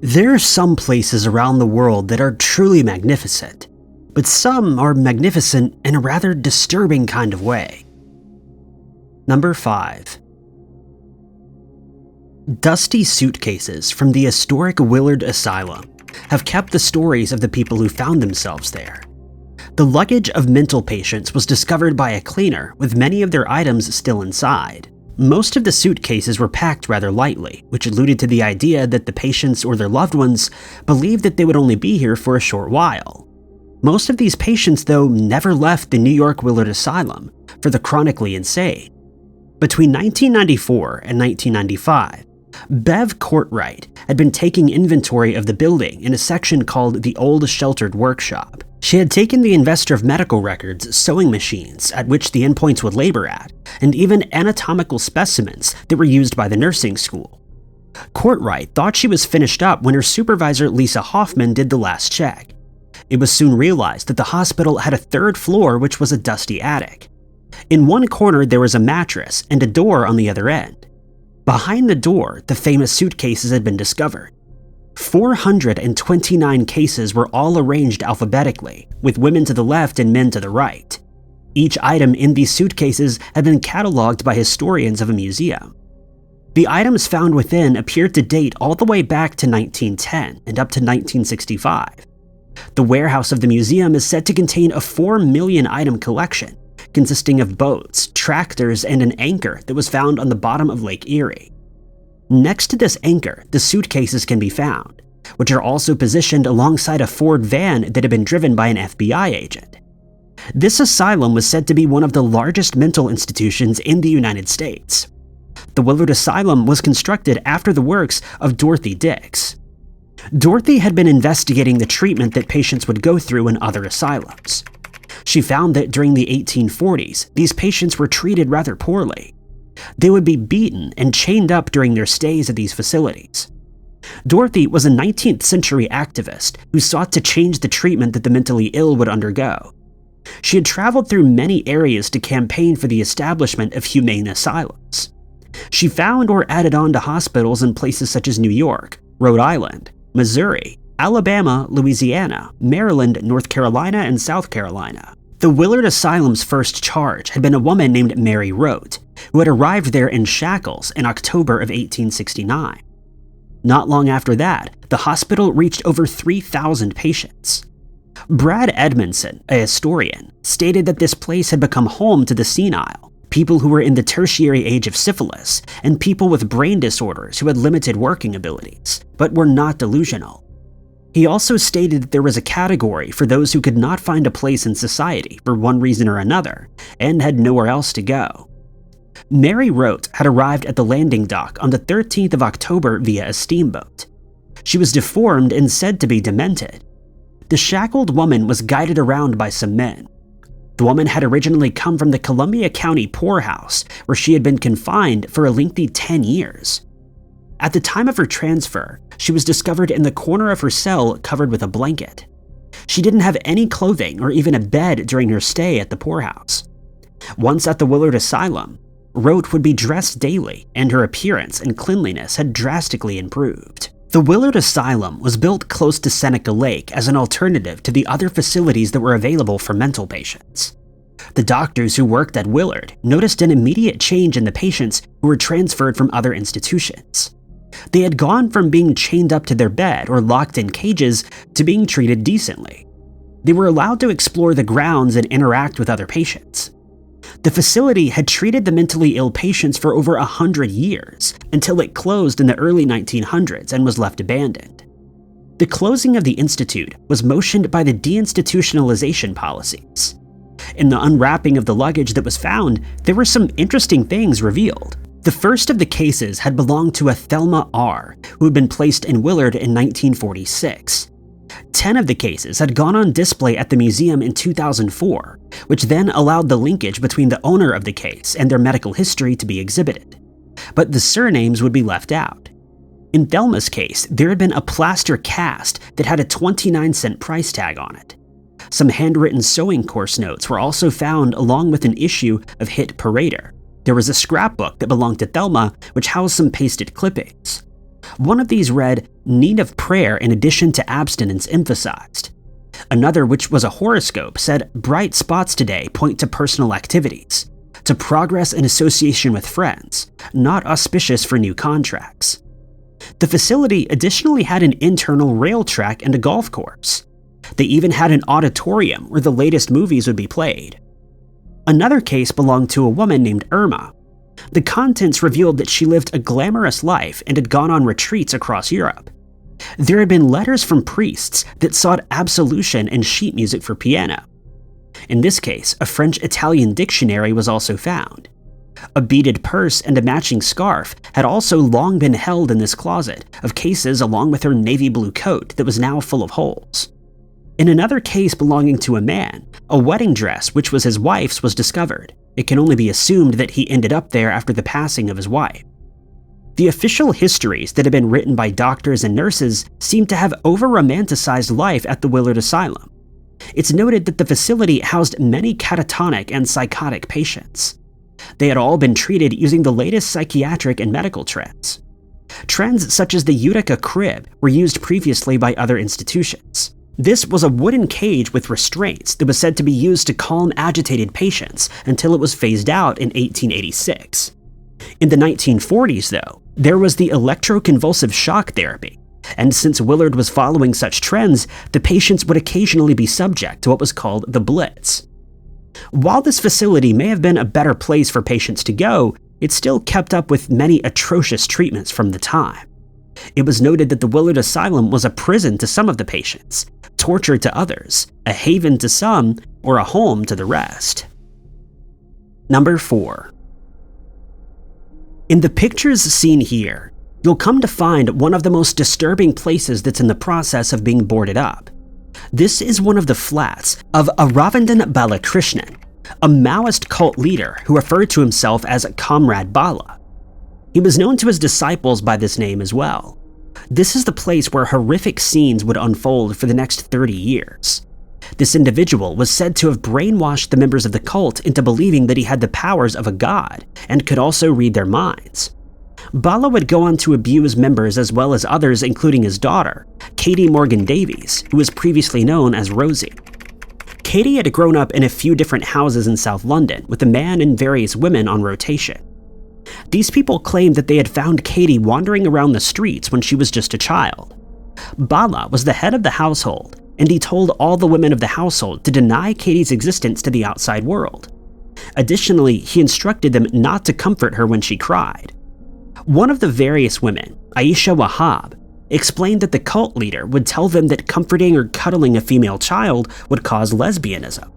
There are some places around the world that are truly magnificent, but some are magnificent in a rather disturbing kind of way. Number 5. Dusty suitcases from the historic Willard Asylum have kept the stories of the people who found themselves there. The luggage of mental patients was discovered by a cleaner with many of their items still inside. Most of the suitcases were packed rather lightly, which alluded to the idea that the patients or their loved ones believed that they would only be here for a short while. Most of these patients, though, never left the New York Willard Asylum for the chronically insane. Between 1994 and 1995, Bev Courtwright had been taking inventory of the building in a section called the Old Sheltered Workshop. She had taken the investor of medical records, sewing machines at which the endpoints would labor at, and even anatomical specimens that were used by the nursing school. Courtwright thought she was finished up when her supervisor Lisa Hoffman did the last check. It was soon realized that the hospital had a third floor which was a dusty attic. In one corner there was a mattress and a door on the other end. Behind the door, the famous suitcases had been discovered. 429 cases were all arranged alphabetically, with women to the left and men to the right. Each item in these suitcases had been cataloged by historians of a museum. The items found within appeared to date all the way back to 1910 and up to 1965. The warehouse of the museum is said to contain a 4 million item collection, consisting of boats, tractors, and an anchor that was found on the bottom of Lake Erie. Next to this anchor, the suitcases can be found, which are also positioned alongside a Ford van that had been driven by an FBI agent. This asylum was said to be one of the largest mental institutions in the United States. The Willard Asylum was constructed after the works of Dorothy Dix. Dorothy had been investigating the treatment that patients would go through in other asylums. She found that during the 1840s, these patients were treated rather poorly. They would be beaten and chained up during their stays at these facilities. Dorothy was a 19th century activist who sought to change the treatment that the mentally ill would undergo. She had traveled through many areas to campaign for the establishment of humane asylums. She found or added on to hospitals in places such as New York, Rhode Island, Missouri, Alabama, Louisiana, Maryland, North Carolina, and South Carolina. The Willard Asylum's first charge had been a woman named Mary Rote, who had arrived there in shackles in October of 1869. Not long after that, the hospital reached over 3,000 patients. Brad Edmondson, a historian, stated that this place had become home to the senile, people who were in the tertiary age of syphilis, and people with brain disorders who had limited working abilities, but were not delusional. He also stated that there was a category for those who could not find a place in society for one reason or another, and had nowhere else to go. Mary Rote had arrived at the landing dock on the 13th of October via a steamboat. She was deformed and said to be demented. The shackled woman was guided around by some men. The woman had originally come from the Columbia County poorhouse, where she had been confined for a lengthy 10 years. At the time of her transfer, she was discovered in the corner of her cell covered with a blanket. She didn't have any clothing or even a bed during her stay at the poorhouse. Once at the Willard Asylum, Rote would be dressed daily, and her appearance and cleanliness had drastically improved. The Willard Asylum was built close to Seneca Lake as an alternative to the other facilities that were available for mental patients. The doctors who worked at Willard noticed an immediate change in the patients who were transferred from other institutions. They had gone from being chained up to their bed or locked in cages to being treated decently. They were allowed to explore the grounds and interact with other patients. The facility had treated the mentally ill patients for over 100 years, until it closed in the early 1900s and was left abandoned. The closing of the institute was motioned by the deinstitutionalization policies. In the unwrapping of the luggage that was found, there were some interesting things revealed. The first of the cases had belonged to a Thelma R., who had been placed in Willard in 1946. 10 of the cases had gone on display at the museum in 2004, which then allowed the linkage between the owner of the case and their medical history to be exhibited. But the surnames would be left out. In Thelma's case, there had been a plaster cast that had a 29-cent price tag on it. Some handwritten sewing course notes were also found along with an issue of Hit Parader. There was a scrapbook that belonged to Thelma which housed some pasted clippings. One of these read, "Need of prayer in addition to abstinence emphasized." Another, which was a horoscope, said, "Bright spots today point to personal activities, to progress in association with friends, not auspicious for new contracts." The facility additionally had an internal rail track and a golf course. They even had an auditorium where the latest movies would be played. Another case belonged to a woman named Irma. The contents revealed that she lived a glamorous life and had gone on retreats across Europe. There had been letters from priests that sought absolution and sheet music for piano. In this case, a French-Italian dictionary was also found. A beaded purse and a matching scarf had also long been held in this closet of cases along with her navy blue coat that was now full of holes. In another case belonging to a man, a wedding dress which was his wife's was discovered. It can only be assumed that he ended up there after the passing of his wife. The official histories that had been written by doctors and nurses seem to have over-romanticized life at the Willard Asylum. It's noted that the facility housed many catatonic and psychotic patients. They had all been treated using the latest psychiatric and medical trends. Trends such as the Utica crib were used previously by other institutions. This was a wooden cage with restraints that was said to be used to calm agitated patients until it was phased out in 1886. In the 1940s, though, there was the electroconvulsive shock therapy, and since Willard was following such trends, the patients would occasionally be subject to what was called the Blitz. While this facility may have been a better place for patients to go, it still kept up with many atrocious treatments from the time. It was noted that the Willard Asylum was a prison to some of the patients, torture to others, a haven to some, or a home to the rest. Number 4. In the pictures seen here, you'll come to find one of the most disturbing places that's in the process of being boarded up. This is one of the flats of Aravindan Balakrishnan, a Maoist cult leader who referred to himself as Comrade Bala. He was known to his disciples by this name as well. This is the place where horrific scenes would unfold for the next 30 years. This individual was said to have brainwashed the members of the cult into believing that he had the powers of a god and could also read their minds. Bala would go on to abuse members as well as others, including his daughter, Katie Morgan Davies, who was previously known as Rosie. Katie had grown up in a few different houses in South London with a man and various women on rotation. These people claimed that they had found Katie wandering around the streets when she was just a child. Bala was the head of the household, and he told all the women of the household to deny Katie's existence to the outside world. Additionally, he instructed them not to comfort her when she cried. One of the various women, Aisha Wahab, explained that the cult leader would tell them that comforting or cuddling a female child would cause lesbianism.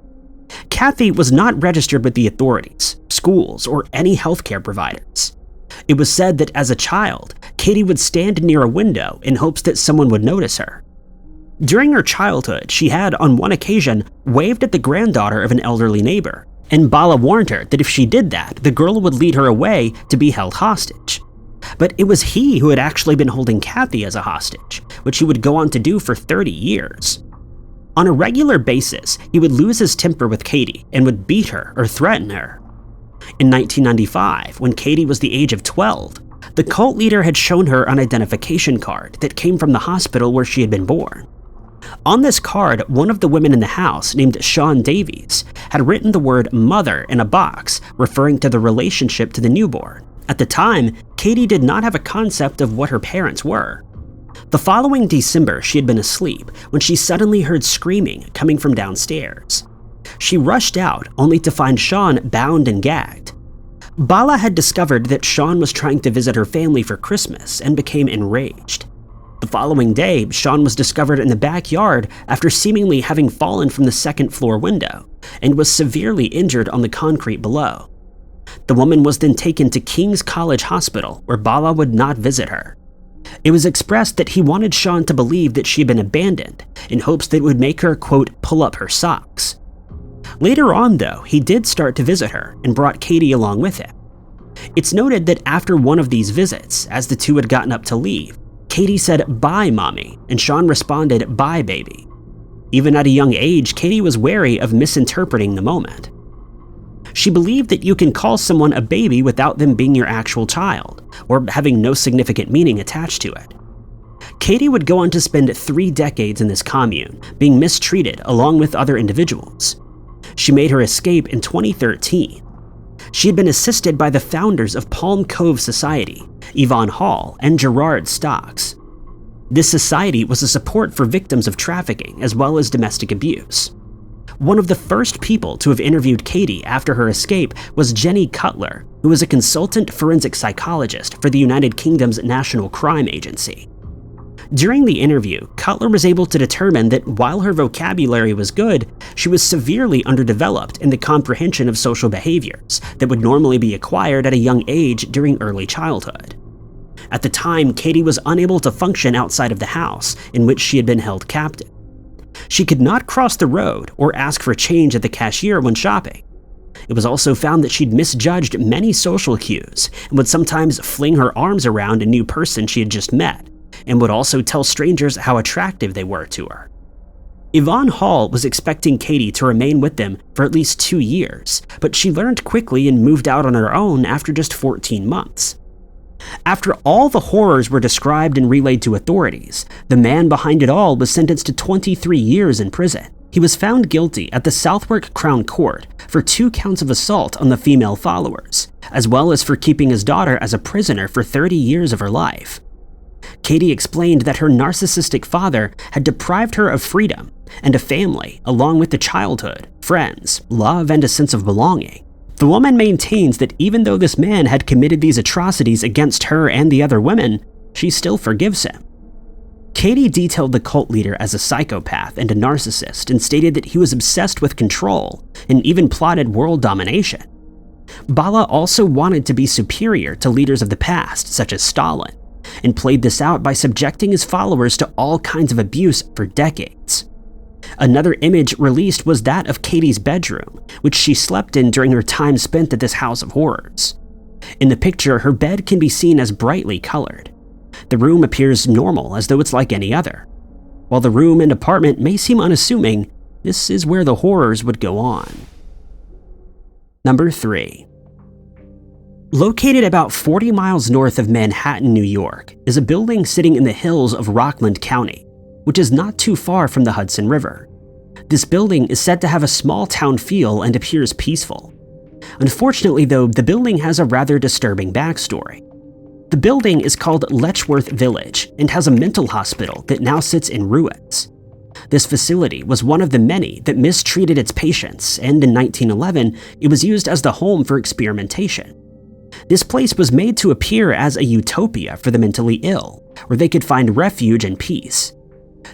Kathy was not registered with the authorities, schools, or any healthcare providers. It was said that as a child, Katie would stand near a window in hopes that someone would notice her. During her childhood, she had, on one occasion, waved at the granddaughter of an elderly neighbor, and Bala warned her that if she did that, the girl would lead her away to be held hostage. But it was he who had actually been holding Kathy as a hostage, which he would go on to do for 30 years. On a regular basis, he would lose his temper with Katie and would beat her or threaten her. In 1995, when Katie was the age of 12, the cult leader had shown her an identification card that came from the hospital where she had been born. On this card, one of the women in the house, named Shawn Davies, had written the word mother in a box, referring to the relationship to the newborn. At the time, Katie did not have a concept of what her parents were. The following December, she had been asleep when she suddenly heard screaming coming from downstairs. She rushed out, only to find Shawn bound and gagged. Bala had discovered that Shawn was trying to visit her family for Christmas and became enraged. The following day, Shawn was discovered in the backyard after seemingly having fallen from the second-floor window and was severely injured on the concrete below. The woman was then taken to King's College Hospital, where Bala would not visit her. It was expressed that he wanted Shawn to believe that she had been abandoned, in hopes that it would make her, quote, pull up her socks. Later on, though, he did start to visit her and brought Katie along with him. It's noted that after one of these visits, as the two had gotten up to leave, Katie said, "Bye, mommy," and Shawn responded, "Bye, baby." Even at a young age, Katie was wary of misinterpreting the moment. She believed that you can call someone a baby without them being your actual child, or having no significant meaning attached to it. Katie would go on to spend 3 decades in this commune, being mistreated along with other individuals. She made her escape in 2013. She had been assisted by the founders of Palm Cove Society, Yvonne Hall and Gerard Stocks. This society was a support for victims of trafficking as well as domestic abuse. One of the first people to have interviewed Katie after her escape was Jenny Cutler, who was a consultant forensic psychologist for the United Kingdom's National Crime Agency. During the interview, Cutler was able to determine that while her vocabulary was good, she was severely underdeveloped in the comprehension of social behaviors that would normally be acquired at a young age during early childhood. At the time, Katie was unable to function outside of the house in which she had been held captive. She could not cross the road or ask for change at the cashier when shopping. It was also found that she'd misjudged many social cues and would sometimes fling her arms around a new person she had just met, and would also tell strangers how attractive they were to her. Yvonne Hall was expecting Katie to remain with them for at least 2 years, but she learned quickly and moved out on her own after just 14 months. After all the horrors were described and relayed to authorities, the man behind it all was sentenced to 23 years in prison. He was found guilty at the Southwark Crown Court for 2 counts of assault on the female followers, as well as for keeping his daughter as a prisoner for 30 years of her life. Katie explained that her narcissistic father had deprived her of freedom and a family, along with the childhood, friends, love, and a sense of belonging. The woman maintains that even though this man had committed these atrocities against her and the other women, she still forgives him. Katie detailed the cult leader as a psychopath and a narcissist and stated that he was obsessed with control and even plotted world domination. Bala also wanted to be superior to leaders of the past, such as Stalin, and played this out by subjecting his followers to all kinds of abuse for decades. Another image released was that of Katie's bedroom, which she slept in during her time spent at this house of horrors. In the picture, her bed can be seen as brightly colored. The room appears normal, as though it's like any other. While the room and apartment may seem unassuming, this is where the horrors would go on. Number 3. Located about 40 miles north of Manhattan, New York, is a building sitting in the hills of Rockland County, which is not too far from the Hudson River. This building is said to have a small town feel and appears peaceful. Unfortunately, though, the building has a rather disturbing backstory. The building is called Leworth Village and has a mental hospital that now sits in ruins. This facility was one of the many that mistreated its patients, and in 1911, it was used as the home for experimentation. This place was made to appear as a utopia for the mentally ill, where they could find refuge and peace.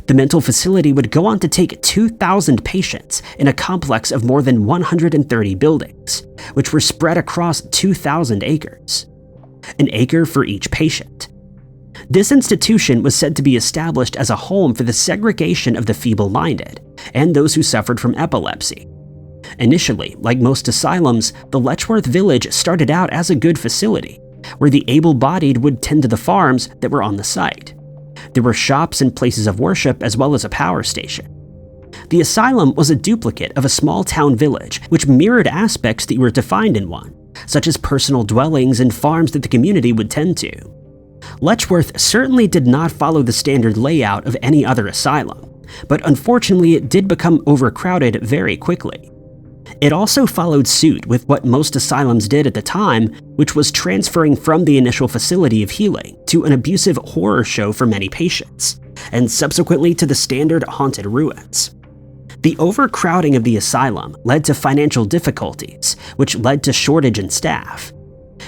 The mental facility would go on to take 2,000 patients in a complex of more than 130 buildings, which were spread across 2,000 acres. An acre for each patient. This institution was said to be established as a home for the segregation of the feeble-minded and those who suffered from epilepsy. Initially, like most asylums, the Leworth Village started out as a good facility, where the able-bodied would tend to the farms that were on the site. There were shops and places of worship as well as a power station. The asylum was a duplicate of a small-town village which mirrored aspects that were to find in one, such as personal dwellings and farms that the community would tend to. Letchworth certainly did not follow the standard layout of any other asylum, but unfortunately it did become overcrowded very quickly. It also followed suit with what most asylums did at the time, which was transferring from the initial facility of healing to an abusive horror show for many patients, and subsequently to the standard haunted ruins. The overcrowding of the asylum led to financial difficulties, which led to shortage in staff.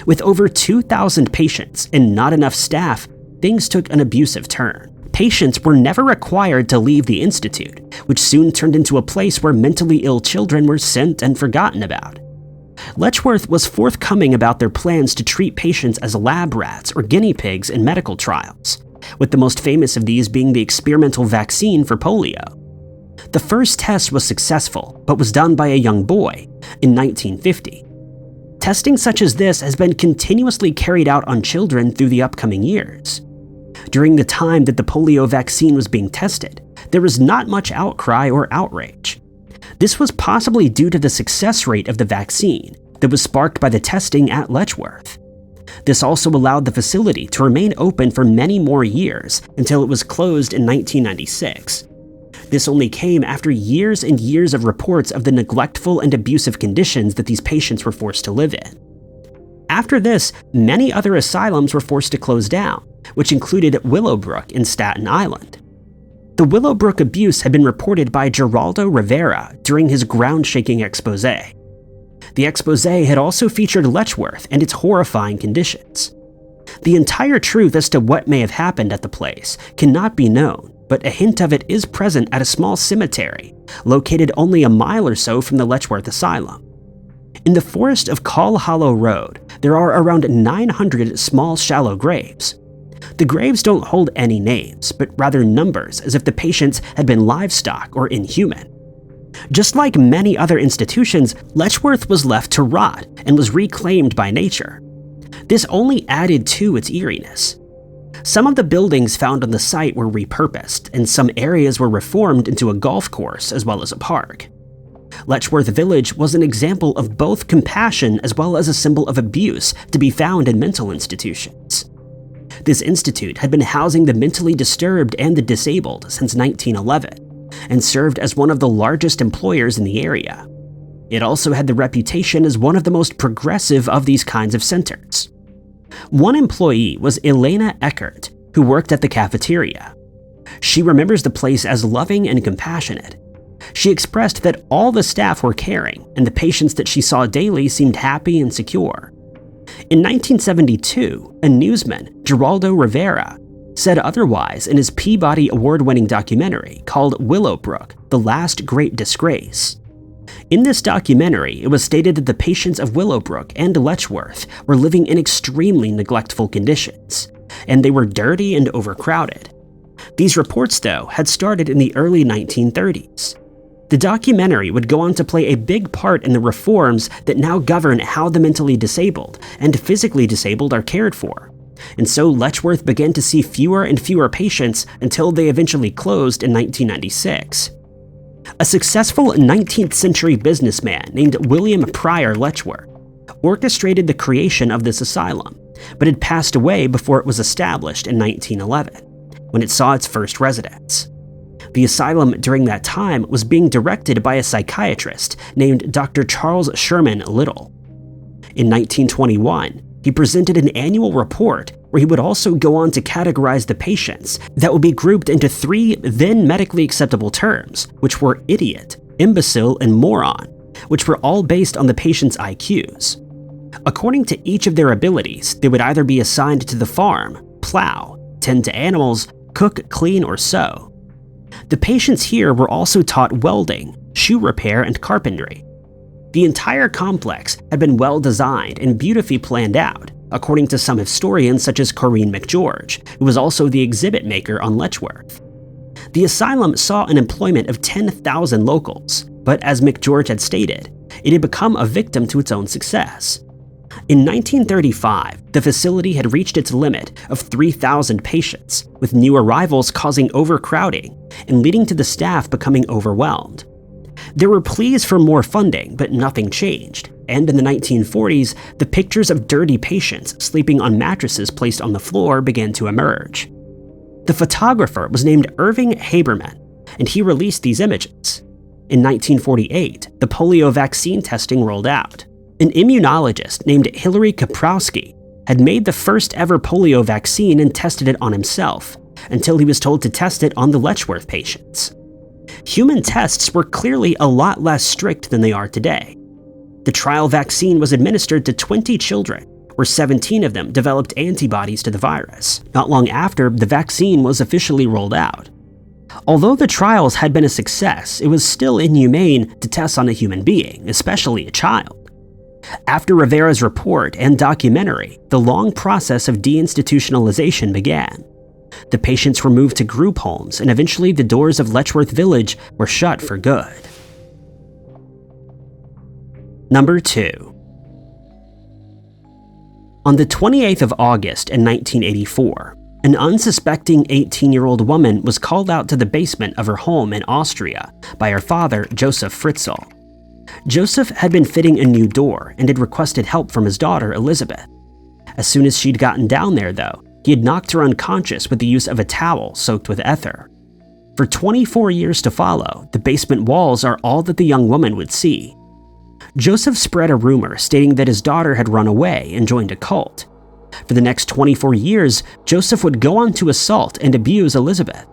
With over 2,000 patients and not enough staff, things took an abusive turn. Patients were never required to leave the institute, which soon turned into a place where mentally ill children were sent and forgotten about. Letchworth was forthcoming about their plans to treat patients as lab rats or guinea pigs in medical trials, with the most famous of these being the experimental vaccine for polio. The first test was successful, but was done by a young boy in 1950. Testing such as this has been continuously carried out on children through the upcoming years. During the time that the polio vaccine was being tested, there was not much outcry or outrage. This was possibly due to the success rate of the vaccine that was sparked by the testing at Letchworth. This also allowed the facility to remain open for many more years until it was closed in 1996. This only came after years and years of reports of the neglectful and abusive conditions that these patients were forced to live in. After this, many other asylums were forced to close down, which included Willowbrook in Staten Island. The Willowbrook abuse had been reported by Geraldo Rivera during his ground-shaking expose. The expose had also featured Letchworth and its horrifying conditions. The entire truth as to what may have happened at the place cannot be known, but a hint of it is present at a small cemetery, located only a mile or so from the Letchworth Asylum. In the forest of Call Hollow Road, there are around 900 small shallow graves. The graves don't hold any names, but rather numbers, as if the patients had been livestock or inhuman. Just like many other institutions, Letchworth was left to rot and was reclaimed by nature. This only added to its eeriness. Some of the buildings found on the site were repurposed, and some areas were reformed into a golf course as well as a park. Letchworth Village was an example of both compassion as well as a symbol of abuse to be found in mental institutions. This institute had been housing the mentally disturbed and the disabled since 1911, and served as one of the largest employers in the area. It also had the reputation as one of the most progressive of these kinds of centers. One employee was Elena Eckert, who worked at the cafeteria. She remembers the place as loving and compassionate. She expressed that all the staff were caring, and the patients that she saw daily seemed happy and secure. In 1972, a newsman, Geraldo Rivera, said otherwise in his Peabody Award-winning documentary called Willowbrook: The Last Great Disgrace. In this documentary, it was stated that the patients of Willowbrook and Letchworth were living in extremely neglectful conditions, and they were dirty and overcrowded. These reports, though, had started in the early 1930s. The documentary would go on to play a big part in the reforms that now govern how the mentally disabled and physically disabled are cared for. And so Letchworth began to see fewer and fewer patients until they eventually closed in 1996. A successful 19th century businessman named William Pryor Letchworth orchestrated the creation of this asylum, but had passed away before it was established in 1911, when it saw its first residents. The asylum during that time was being directed by a psychiatrist named Dr. Charles Sherman Little. In 1921, he presented an annual report where he would also go on to categorize the patients that would be grouped into three then medically acceptable terms, which were idiot, imbecile, and moron, which were all based on the patient's IQs. According to each of their abilities, they would either be assigned to the farm, plow, tend to animals, cook, clean, or sew. The patients here were also taught welding, shoe repair, and carpentry. The entire complex had been well designed and beautifully planned out, according to some historians such as Corinne McGeorge, who was also the exhibit maker on Letchworth. The asylum saw an employment of 10,000 locals, but as McGeorge had stated, it had become a victim to its own success. In 1935, the facility had reached its limit of 3,000 patients, with new arrivals causing overcrowding and leading to the staff becoming overwhelmed. There were pleas for more funding, but nothing changed, and in the 1940s, the pictures of dirty patients sleeping on mattresses placed on the floor began to emerge. The photographer was named Irving Haberman, and he released these images. In 1948, the polio vaccine testing rolled out. An immunologist named Hilary Kaprowski had made the first ever polio vaccine and tested it on himself, until he was told to test it on the Letchworth patients. Human tests were clearly a lot less strict than they are today. The trial vaccine was administered to 20 children, where 17 of them developed antibodies to the virus, not long after the vaccine was officially rolled out. Although the trials had been a success, it was still inhumane to test on a human being, especially a child. After Rivera's report and documentary, the long process of deinstitutionalization began. The patients were moved to group homes, and eventually the doors of Letchworth Village were shut for good. Number 2. On the 28th of August in 1984, an unsuspecting 18-year-old woman was called out to the basement of her home in Austria by her father, Joseph Fritzl. Joseph had been fitting a new door and had requested help from his daughter, Elizabeth. As soon as she'd gotten down there, though, he had knocked her unconscious with the use of a towel soaked with ether. For 24 years to follow, the basement walls are all that the young woman would see. Joseph spread a rumor stating that his daughter had run away and joined a cult. For the next 24 years, Joseph would go on to assault and abuse Elizabeth.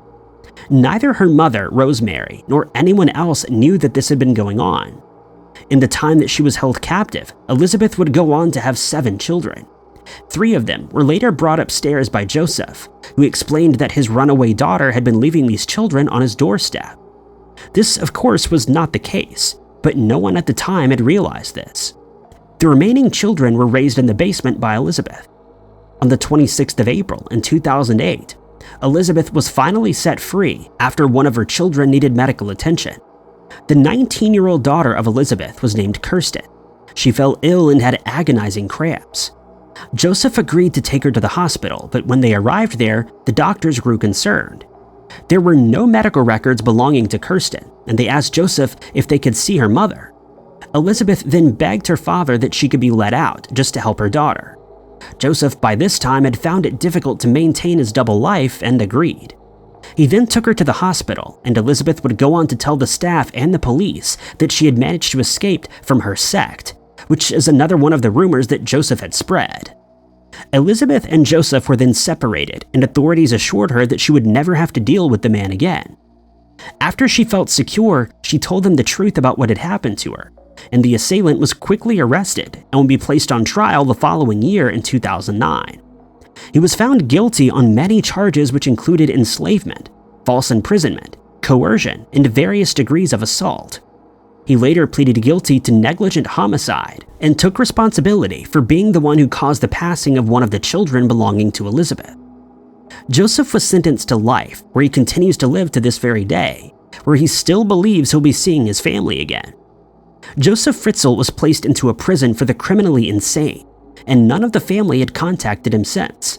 Neither her mother, Rosemary, nor anyone else knew that this had been going on. In the time that she was held captive, Elizabeth would go on to have 7 children. 3 of them were later brought upstairs by Joseph, who explained that his runaway daughter had been leaving these children on his doorstep. This, of course, was not the case, but no one at the time had realized this. The remaining children were raised in the basement by Elizabeth. On the 26th of April in 2008, Elizabeth was finally set free after one of her children needed medical attention. The 19-year-old daughter of Elizabeth was named Kirsten. She fell ill and had agonizing cramps. Joseph agreed to take her to the hospital, but when they arrived there, the doctors grew concerned. There were no medical records belonging to Kirsten, and they asked Joseph if they could see her mother. Elizabeth then begged her father that she could be let out just to help her daughter. Joseph, by this time, had found it difficult to maintain his double life and agreed. He then took her to the hospital, and Elizabeth would go on to tell the staff and the police that she had managed to escape from her sect, which is another one of the rumors that Joseph had spread. Elizabeth and Joseph were then separated, and authorities assured her that she would never have to deal with the man again. After she felt secure, she told them the truth about what had happened to her, and the assailant was quickly arrested and would be placed on trial the following year in 2009. He was found guilty on many charges which included enslavement, false imprisonment, coercion, and various degrees of assault. He later pleaded guilty to negligent homicide and took responsibility for being the one who caused the passing of one of the children belonging to Elizabeth. Joseph was sentenced to life, where he continues to live to this very day, where he still believes he'll be seeing his family again. Joseph Fritzl was placed into a prison for the criminally insane, and none of the family had contacted him since.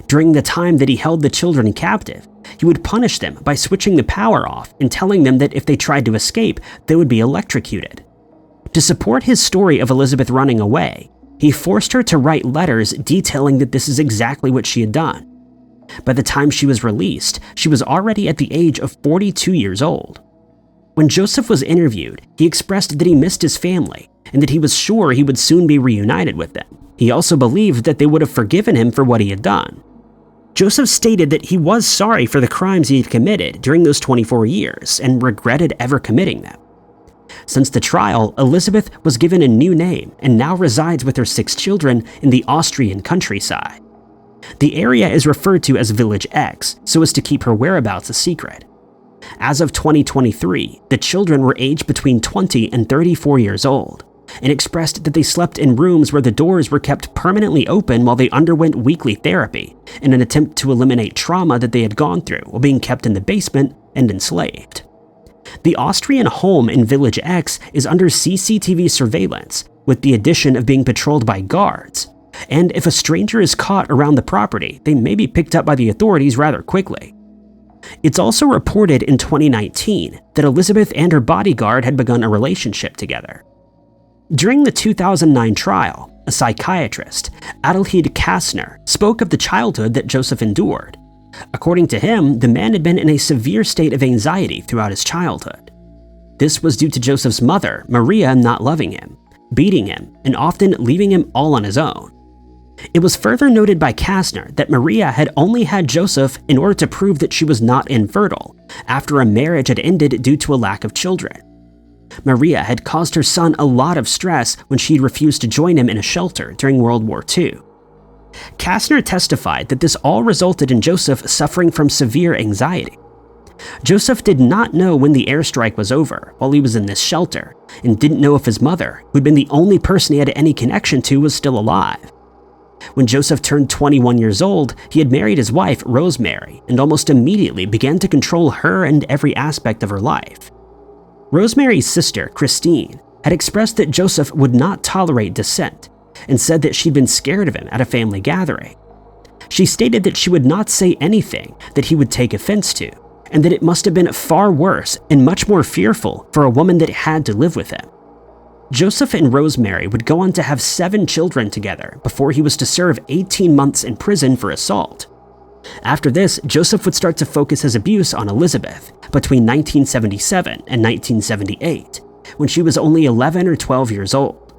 During the time that he held the children captive, he would punish them by switching the power off and telling them that if they tried to escape, they would be electrocuted. To support his story of Elizabeth running away, he forced her to write letters detailing that this is exactly what she had done. By the time she was released, she was already at the age of 42 years old. When Joseph was interviewed, he expressed that he missed his family and that he was sure he would soon be reunited with them. He also believed that they would have forgiven him for what he had done. Joseph stated that he was sorry for the crimes he had committed during those 24 years and regretted ever committing them. Since the trial, Elizabeth was given a new name and now resides with her 6 children in the Austrian countryside. The area is referred to as Village X so as to keep her whereabouts a secret. As of 2023, the children were aged between 20 and 34 years old, and expressed that they slept in rooms where the doors were kept permanently open while they underwent weekly therapy in an attempt to eliminate trauma that they had gone through while being kept in the basement and enslaved. The Austrian home in Village X is under CCTV surveillance, with the addition of being patrolled by guards, and if a stranger is caught around the property, they may be picked up by the authorities rather quickly. It's also reported in 2019 that Elizabeth and her bodyguard had begun a relationship together. During the 2009 trial, a psychiatrist, Adelheid Kastner, spoke of the childhood that Joseph endured. According to him, the man had been in a severe state of anxiety throughout his childhood. This was due to Joseph's mother, Maria, not loving him, beating him, and often leaving him all on his own. It was further noted by Kastner that Maria had only had Joseph in order to prove that she was not infertile, after a marriage had ended due to a lack of children. Maria had caused her son a lot of stress when she had refused to join him in a shelter during World War II. Kastner testified that this all resulted in Joseph suffering from severe anxiety. Joseph did not know when the airstrike was over while he was in this shelter, and didn't know if his mother, who'd been the only person he had any connection to, was still alive. When Joseph turned 21 years old, he had married his wife, Rosemary, and almost immediately began to control her and every aspect of her life. Rosemary's sister, Christine, had expressed that Joseph would not tolerate dissent, and said that she'd been scared of him at a family gathering. She stated that she would not say anything that he would take offense to, and that it must have been far worse and much more fearful for a woman that had to live with him. Joseph and Rosemary would go on to have 7 children together before he was to serve 18 months in prison for assault. After this, Joseph would start to focus his abuse on Elizabeth between 1977 and 1978, when she was only 11 or 12 years old.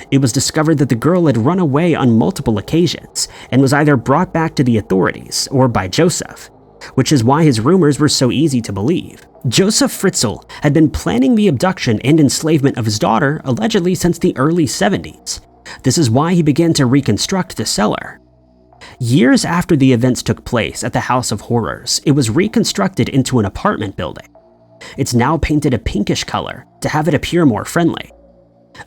It was discovered that the girl had run away on multiple occasions and was either brought back to the authorities or by Joseph, which is why his rumors were so easy to believe. Joseph Fritzl had been planning the abduction and enslavement of his daughter allegedly since the early 70s. This is why he began to reconstruct the cellar. Years after the events took place at the House of Horrors, it was reconstructed into an apartment building. It's now painted a pinkish color to have it appear more friendly.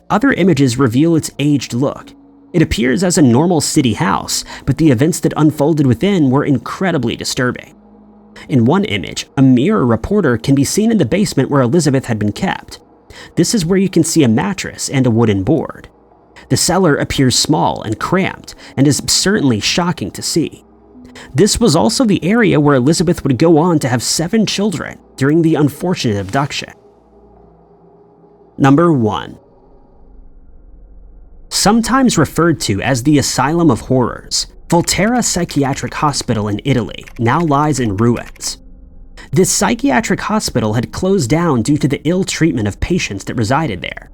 Other images reveal its aged look. It appears as a normal city house, but the events that unfolded within were incredibly disturbing. In one image, a Mirror reporter can be seen in the basement where Elizabeth had been kept. This is where you can see a mattress and a wooden board. The cellar appears small and cramped and is certainly shocking to see. This was also the area where Elizabeth would go on to have 7 children during the unfortunate abduction. Number 1. Sometimes referred to as the Asylum of Horrors, Volta Psychiatric Hospital in Italy now lies in ruins. This psychiatric hospital had closed down due to the ill treatment of patients that resided there.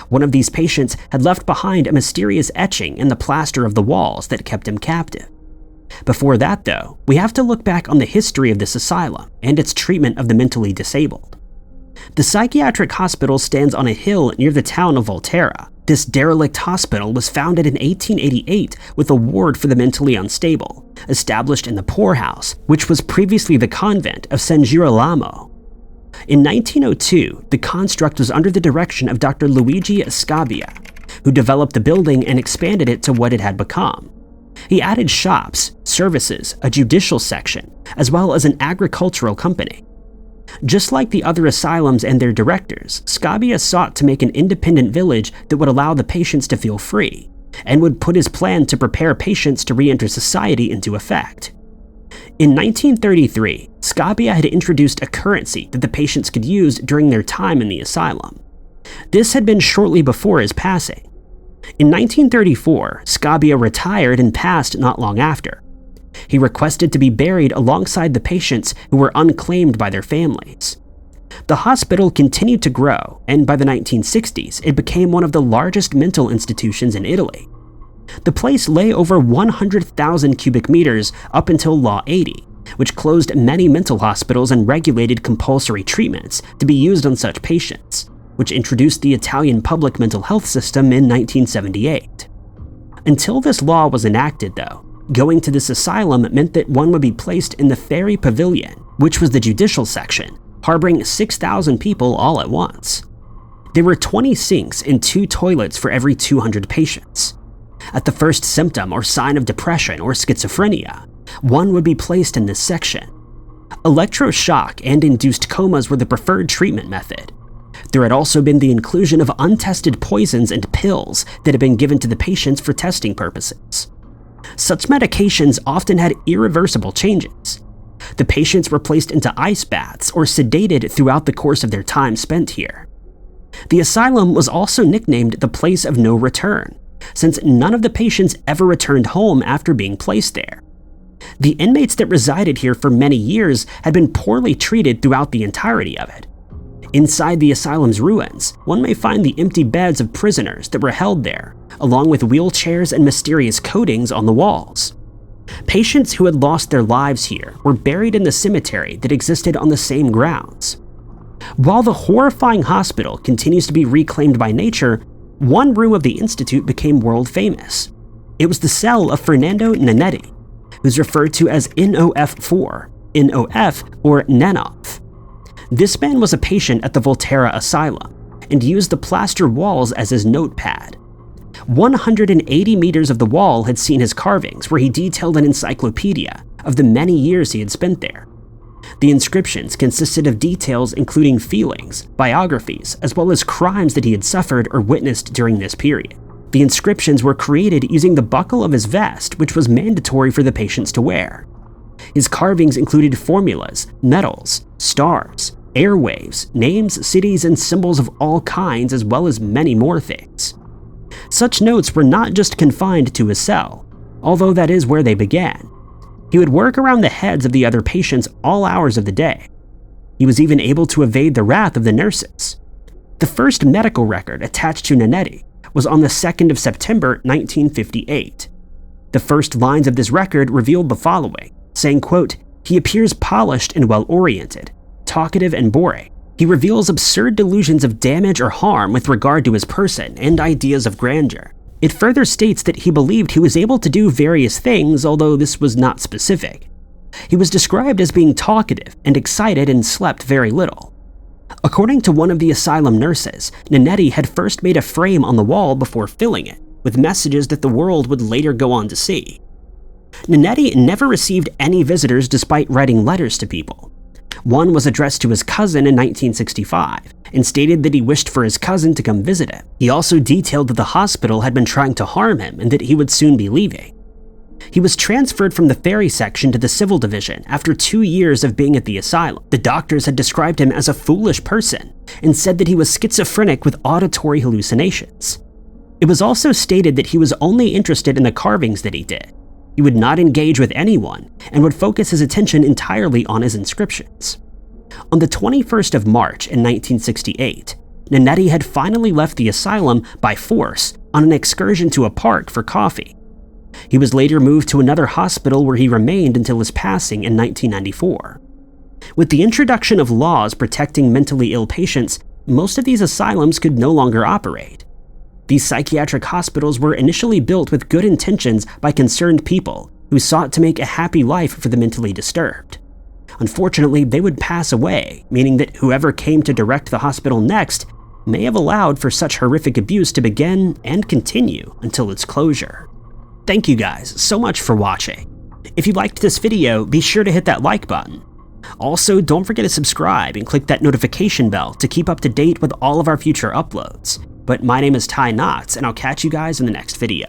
One of these patients had left behind a mysterious etching in the plaster of the walls that kept him captive. Before that, though, we have to look back on the history of this asylum and its treatment of the mentally disabled. The psychiatric hospital stands on a hill near the town of Volta. This derelict hospital was founded in 1888 with a ward for the mentally unstable, established in the poorhouse, which was previously the convent of San Girolamo. In 1902, the construct was under the direction of Dr. Luigi Scabbia, who developed the building and expanded it to what it had become. He added shops, services, a judicial section, as well as an agricultural company. Just like the other asylums and their directors, Scabbia sought to make an independent village that would allow the patients to feel free, and would put his plan to prepare patients to re-enter society into effect. In 1933, Scabbia had introduced a currency that the patients could use during their time in the asylum. This had been shortly before his passing. In 1934, Scabbia retired and passed not long after. He requested to be buried alongside the patients who were unclaimed by their families. The hospital continued to grow, and by the 1960s, it became one of the largest mental institutions in Italy. The place lay over 100,000 cubic meters up until Law 80, which closed many mental hospitals and regulated compulsory treatments to be used on such patients, which introduced the Italian public mental health system in 1978. Until this law was enacted, though, going to this asylum meant that one would be placed in the Ferry Pavilion, which was the judicial section, harboring 6,000 people all at once. There were 20 sinks and 2 toilets for every 200 patients. At the first symptom or sign of depression or schizophrenia, one would be placed in this section. Electroshock and induced comas were the preferred treatment method. There had also been the inclusion of untested poisons and pills that had been given to the patients for testing purposes. Such medications often had irreversible changes. The patients were placed into ice baths or sedated throughout the course of their time spent here. The asylum was also nicknamed the place of no return, since none of the patients ever returned home after being placed there. The inmates that resided here for many years had been poorly treated throughout the entirety of it. Inside the asylum's ruins, one may find the empty beds of prisoners that were held there, along with wheelchairs and mysterious coatings on the walls. Patients who had lost their lives here were buried in the cemetery that existed on the same grounds. While the horrifying hospital continues to be reclaimed by nature, one room of the institute became world famous. It was the cell of Fernando Nanetti, who's referred to as NOF4, NOF, or Nenov. This man was a patient at the Volta Asylum and used the plaster walls as his notepad. 180 meters of the wall had seen his carvings, where he detailed an encyclopedia of the many years he had spent there. The inscriptions consisted of details including feelings, biographies, as well as crimes that he had suffered or witnessed during this period. The inscriptions were created using the buckle of his vest, which was mandatory for the patients to wear. His carvings included formulas, medals, stars, airwaves, names, cities, and symbols of all kinds, as well as many more things. Such notes were not just confined to his cell, although that is where they began. He would work around the heads of the other patients all hours of the day. He was even able to evade the wrath of the nurses. The first medical record attached to Nanetti was on the 2nd of September 1958. The first lines of this record revealed the following, saying, quote, "He appears polished and well-oriented, talkative and boring. He reveals absurd delusions of damage or harm with regard to his person and ideas of grandeur." It further states that he believed he was able to do various things, although this was not specific. He was described as being talkative and excited and slept very little. According to one of the asylum nurses, Nanetti had first made a frame on the wall before filling it, with messages that the world would later go on to see. Nanetti never received any visitors despite writing letters to people. One was addressed to his cousin in 1965 and stated that he wished for his cousin to come visit him. He also detailed that the hospital had been trying to harm him and that he would soon be leaving. He was transferred from the ferry section to the civil division after 2 years of being at the asylum. The doctors had described him as a foolish person and said that he was schizophrenic with auditory hallucinations. It was also stated that he was only interested in the carvings that he did. He would not engage with anyone and would focus his attention entirely on his inscriptions. On the 21st of March in 1968, Nanetti had finally left the asylum by force on an excursion to a park for coffee. He was later moved to another hospital where he remained until his passing in 1994. With the introduction of laws protecting mentally ill patients, most of these asylums could no longer operate. These psychiatric hospitals were initially built with good intentions by concerned people who sought to make a happy life for the mentally disturbed. Unfortunately, they would pass away, meaning that whoever came to direct the hospital next may have allowed for such horrific abuse to begin and continue until its closure. Thank you guys so much for watching. If you liked this video, be sure to hit that like button. Also, don't forget to subscribe and click that notification bell to keep up to date with all of our future uploads. But my name is Ty Knotts, and I'll catch you guys in the next video.